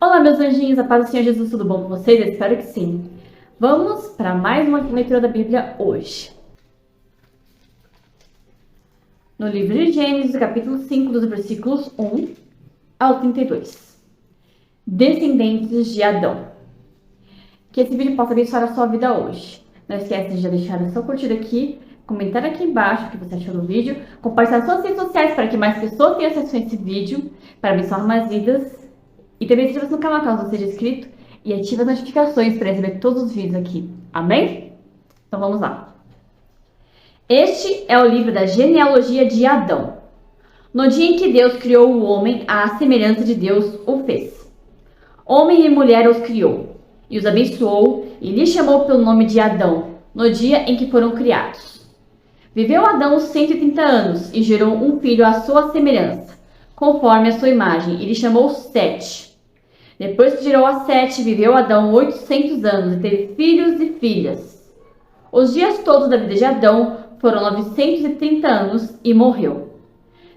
Olá, meus anjinhos, a paz do Senhor Jesus, tudo bom com vocês? Eu espero que sim. Vamos para mais uma leitura da Bíblia hoje. No livro de Gênesis, capítulo 5, dos versículos 1 ao 32. Descendentes de Adão. Que esse vídeo possa abençoar a sua vida hoje. Não esquece de deixar a sua curtida aqui, comentar aqui embaixo o que você achou do vídeo, compartilhar nas suas redes sociais para que mais pessoas tenham acesso a esse vídeo, para abençoar mais vidas. E também inscreva-se no canal caso não seja inscrito e ative as notificações para receber todos os vídeos aqui. Amém? Então vamos lá. Este é o livro da genealogia de Adão. No dia em que Deus criou o homem, à semelhança de Deus o fez. Homem e mulher os criou, e os abençoou, e lhes chamou pelo nome de Adão, no dia em que foram criados. Viveu Adão 130 anos, e gerou um filho à sua semelhança, conforme a sua imagem, e lhe chamou Sete. Depois que gerou a Sete, viveu Adão 800 anos, e teve filhos e filhas. Os dias todos da vida de Adão foram 930 anos, e morreu.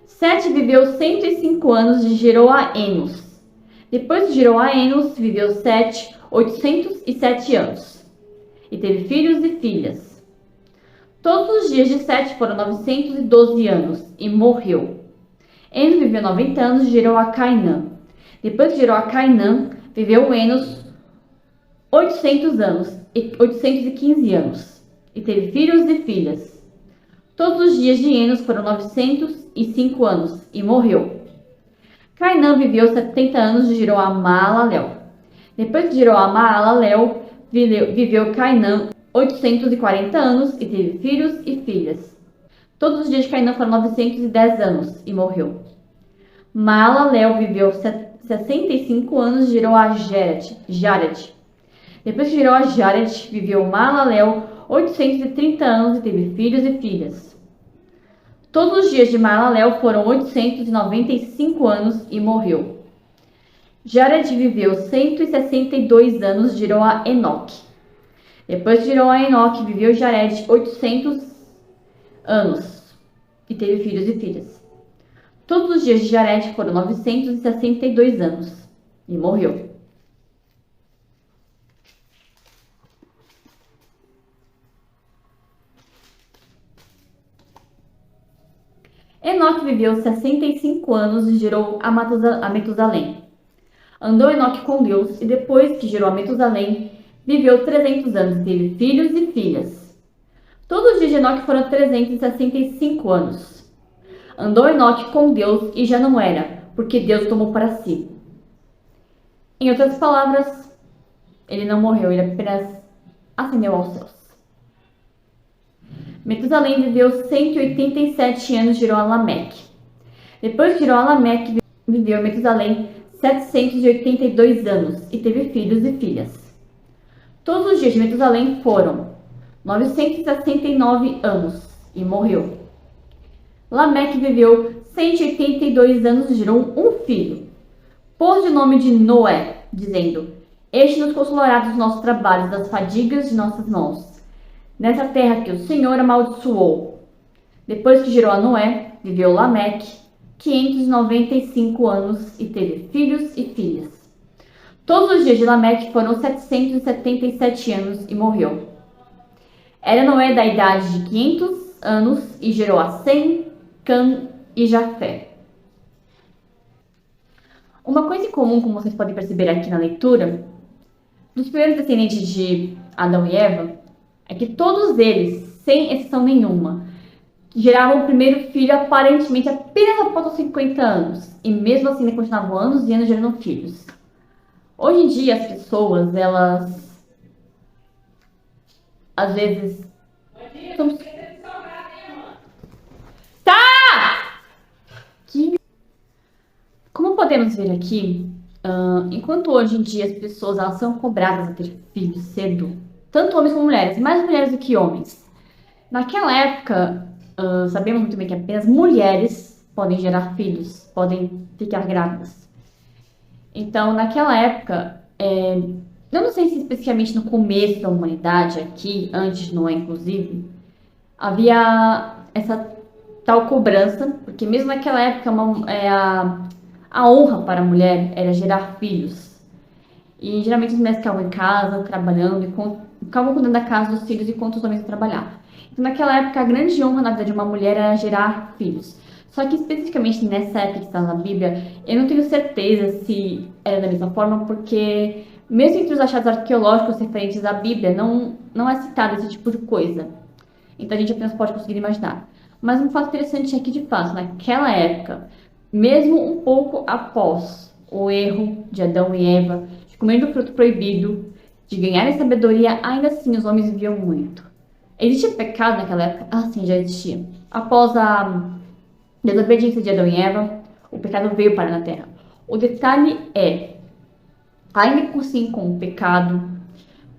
Sete viveu 105 anos e gerou a Enos. Depois que gerou a Enos, viveu Sete 807 anos, e teve filhos e filhas. Todos os dias de Sete foram 912 anos, e morreu. Enos viveu 90 anos e gerou a Cainã. Depois que gerou a Cainã, viveu Enos 800 anos, e 815 anos, e teve filhos e filhas. Todos os dias de Enos foram 905 anos, e morreu. Cainã viveu 70 anos e gerou a Maalalel. Depois que gerou a Maalalel, viveu Cainã 840 anos, e teve filhos e filhas. Todos os dias de Cainã foram 910 anos, e morreu. Maalalel viveu 65 anos e gerou a Jared. Depois que gerou a Jared, viveu Maalalel 830 anos e teve filhos e filhas. Todos os dias de Maalalel foram 895 anos e morreu. Jared viveu 162 anos e gerou a Enoque. Depois que gerou a Enoque, viveu Jared 800 anos e teve filhos e filhas. Todos os dias de Jared foram 962 anos e morreu. Enoque viveu 65 anos e gerou a Metusalém. Andou Enoque com Deus e depois que gerou a Metusalém, viveu 300 anos e teve filhos e filhas. Todos os dias de Enoque foram 365 anos. Andou Enoque com Deus e já não era, porque Deus tomou para si. Em outras palavras, ele não morreu, ele apenas ascendeu aos céus. Metusalém viveu 187 anos e gerou a Lameque. Depois que gerou a Lameque, viveu Metusalém 782 anos e teve filhos e filhas. Todos os dias de Metusalém foram 969 anos e morreu. Lameque viveu 182 anos e gerou um filho. Pôs de nome de Noé, dizendo: Este nos consolará dos nossos trabalhos, das fadigas de nossas mãos, nessa terra que o Senhor amaldiçoou. Depois que gerou a Noé, viveu Lameque 595 anos e teve filhos e filhas. Todos os dias de Lameque foram 777 anos e morreu. Era Noé da idade de 500 anos e gerou a Sem, Cã e Jafé. Uma coisa em comum, como vocês podem perceber aqui na leitura, dos primeiros descendentes de Adão e Eva, é que todos eles, sem exceção nenhuma, geravam o primeiro filho aparentemente apenas após os 50 anos, e mesmo assim continuavam anos e anos gerando filhos. Hoje em dia as pessoas, elas às vezes Como podemos ver aqui, enquanto hoje em dia as pessoas elas são cobradas a ter filhos cedo, tanto homens como mulheres, mais mulheres do que homens. Naquela época, sabemos muito bem que apenas mulheres podem gerar filhos, podem ficar grávidas. Então, naquela época, eu não sei se especificamente no começo da humanidade, aqui, antes de Noé inclusive, havia essa tal cobrança, porque mesmo naquela época a honra para a mulher era gerar filhos. E geralmente as mulheres ficavam em casa, trabalhando, ficavam cuidando da casa dos filhos enquanto os homens trabalhavam. Então, naquela época, a grande honra na vida de uma mulher era gerar filhos. Só que especificamente nessa época que está na Bíblia, eu não tenho certeza se era da mesma forma, porque mesmo entre os achados arqueológicos referentes à Bíblia, não é citado esse tipo de coisa. Então a gente apenas pode conseguir imaginar. Mas um fato interessante é que, de fato, naquela época, mesmo um pouco após o erro de Adão e Eva, de comer do fruto proibido, de ganharem sabedoria, ainda assim os homens viviam muito. Existia pecado naquela época? Ah, sim, já existia. Após a desobediência de Adão e Eva, o pecado veio para na Terra. O detalhe é, ainda assim com o pecado,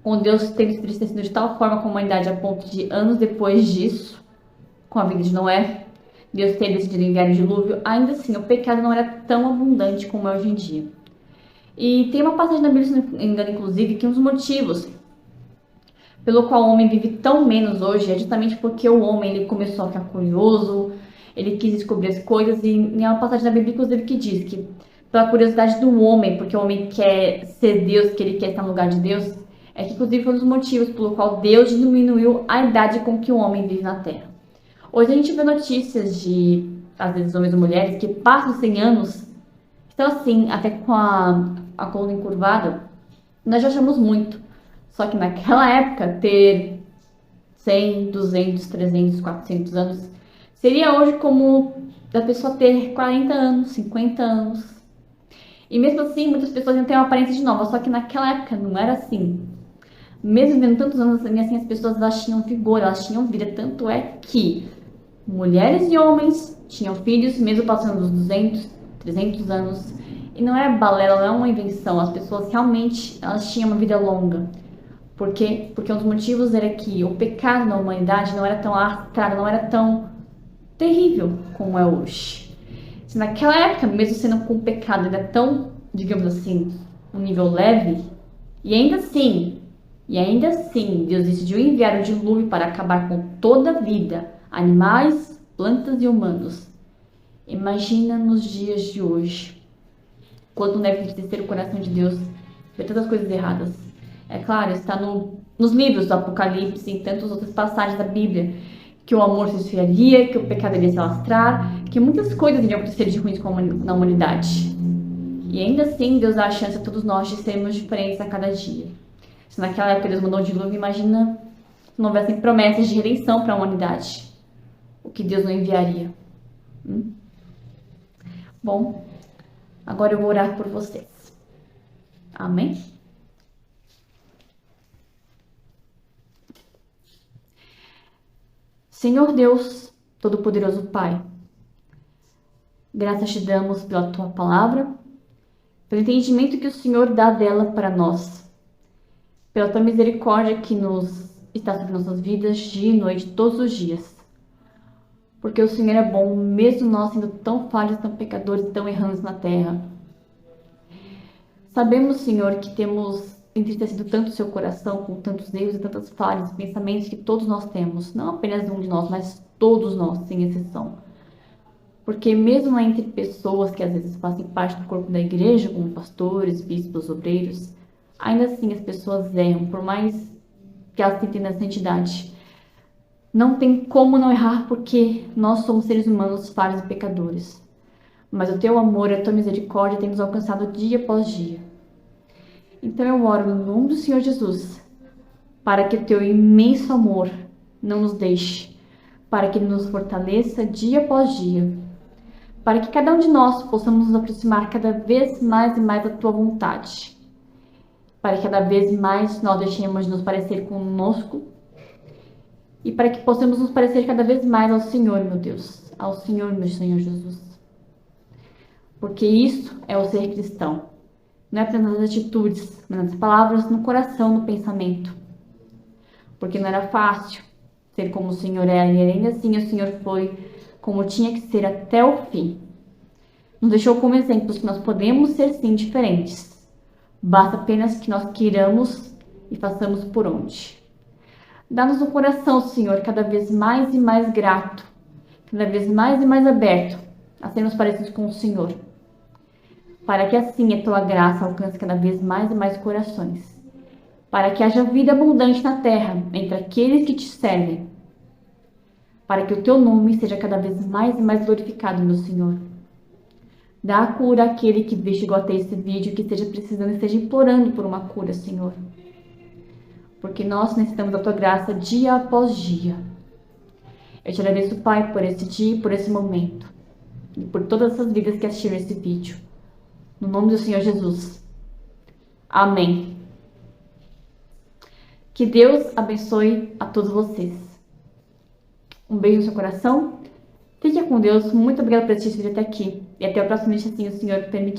com Deus tendo se entristecido de tal forma com a humanidade a ponto de anos depois disso, com a vida de Noé, Deus ter decidido enviar o dilúvio, ainda assim o pecado não era tão abundante como é hoje em dia. E tem uma passagem na Bíblia, se não me engano, inclusive, que um dos motivos pelo qual o homem vive tão menos hoje é justamente porque o homem ele começou a ficar curioso, ele quis descobrir as coisas, e tem uma passagem na Bíblia, inclusive, que diz que pela curiosidade do homem, porque o homem quer ser Deus, que ele quer estar no lugar de Deus, é que inclusive foi um dos motivos pelo qual Deus diminuiu a idade com que o homem vive na Terra. Hoje a gente vê notícias de, às vezes, homens e mulheres que passam 100 anos, então assim, até com a coluna encurvada, nós já achamos muito. Só que naquela época, ter 100, 200, 300, 400 anos, seria hoje como a pessoa ter 40 anos, 50 anos. E mesmo assim, muitas pessoas iam ter uma aparência de nova, só que naquela época não era assim. Mesmo vivendo tantos anos, assim, as pessoas elas tinham vigor, elas tinham vida, tanto é que mulheres e homens tinham filhos, mesmo passando dos 200, 300 anos. E não é balela, não é uma invenção. As pessoas realmente elas tinham uma vida longa. Por quê? Porque um dos motivos era que o pecado na humanidade não era tão arrastrado, não era tão terrível como é hoje. Se naquela época, mesmo sendo com o pecado ainda tão, digamos assim, um nível leve, e ainda assim, Deus decidiu enviar o dilúvio para acabar com toda a vida, animais, plantas e humanos. Imagina nos dias de hoje, quando não deve entristecer o coração de Deus ver tantas coisas erradas. É claro, está nos livros do Apocalipse e em tantas outras passagens da Bíblia, que o amor se esfriaria, que o pecado iria se alastrar, que muitas coisas iriam acontecer de ruins na humanidade. E ainda assim, Deus dá a chance a todos nós de sermos diferentes a cada dia. Se naquela época Deus mandou o dilúvio, imagina se não houvessem promessas de redenção para a humanidade. O que Deus não enviaria. Bom, agora eu vou orar por vocês. Amém? Senhor Deus, Todo-Poderoso Pai, graças te damos pela Tua Palavra, pelo entendimento que o Senhor dá dela para nós, pela Tua misericórdia que nos está sobre nossas vidas dia e noite, todos os dias. Porque o Senhor é bom, mesmo nós sendo tão falhos, tão pecadores, tão errantes na terra. Sabemos, Senhor, que temos entristecido tanto o seu coração com tantos erros e tantas falhas, pensamentos que todos nós temos, não apenas um de nós, mas todos nós, sem exceção. Porque mesmo entre pessoas que às vezes fazem parte do corpo da igreja, como pastores, bispos, obreiros, ainda assim as pessoas erram, por mais que elas tentem na santidade. Não tem como não errar, porque nós somos seres humanos falhos e pecadores. Mas o teu amor e a tua misericórdia têm nos alcançado dia após dia. Então eu oro no nome do Senhor Jesus, para que o teu imenso amor não nos deixe, para que ele nos fortaleça dia após dia, para que cada um de nós possamos nos aproximar cada vez mais e mais da tua vontade, para que cada vez mais nós deixemos de nos parecer conosco e para que possamos nos parecer cada vez mais ao Senhor, meu Deus, ao Senhor, meu Senhor Jesus. Porque isso é o ser cristão. Não é apenas nas atitudes, mas nas palavras, no coração, no pensamento. Porque não era fácil ser como o Senhor é, e ainda assim o Senhor foi como tinha que ser até o fim. Nos deixou como exemplos que nós podemos ser sim diferentes. Basta apenas que nós queiramos e façamos por onde. Dá-nos um coração, Senhor, cada vez mais e mais grato, cada vez mais e mais aberto a sermos parecidos com o Senhor. para que assim a tua graça alcance cada vez mais e mais corações, para que haja vida abundante na terra entre aqueles que te servem, para que o teu nome seja cada vez mais e mais glorificado, meu Senhor. Dá a cura àquele que chegou até esse vídeo, que esteja precisando, esteja implorando por uma cura, Senhor. Porque nós necessitamos da tua graça dia após dia. Eu te agradeço, Pai, por esse dia e por esse momento. E por todas essas vidas que assistiram esse vídeo. No nome do Senhor Jesus. Amém. Que Deus abençoe a todos vocês. Um beijo no seu coração. Fique com Deus. Muito obrigada por assistir esse vídeo até aqui. E até o próximo vídeo, se assim o Senhor permitir.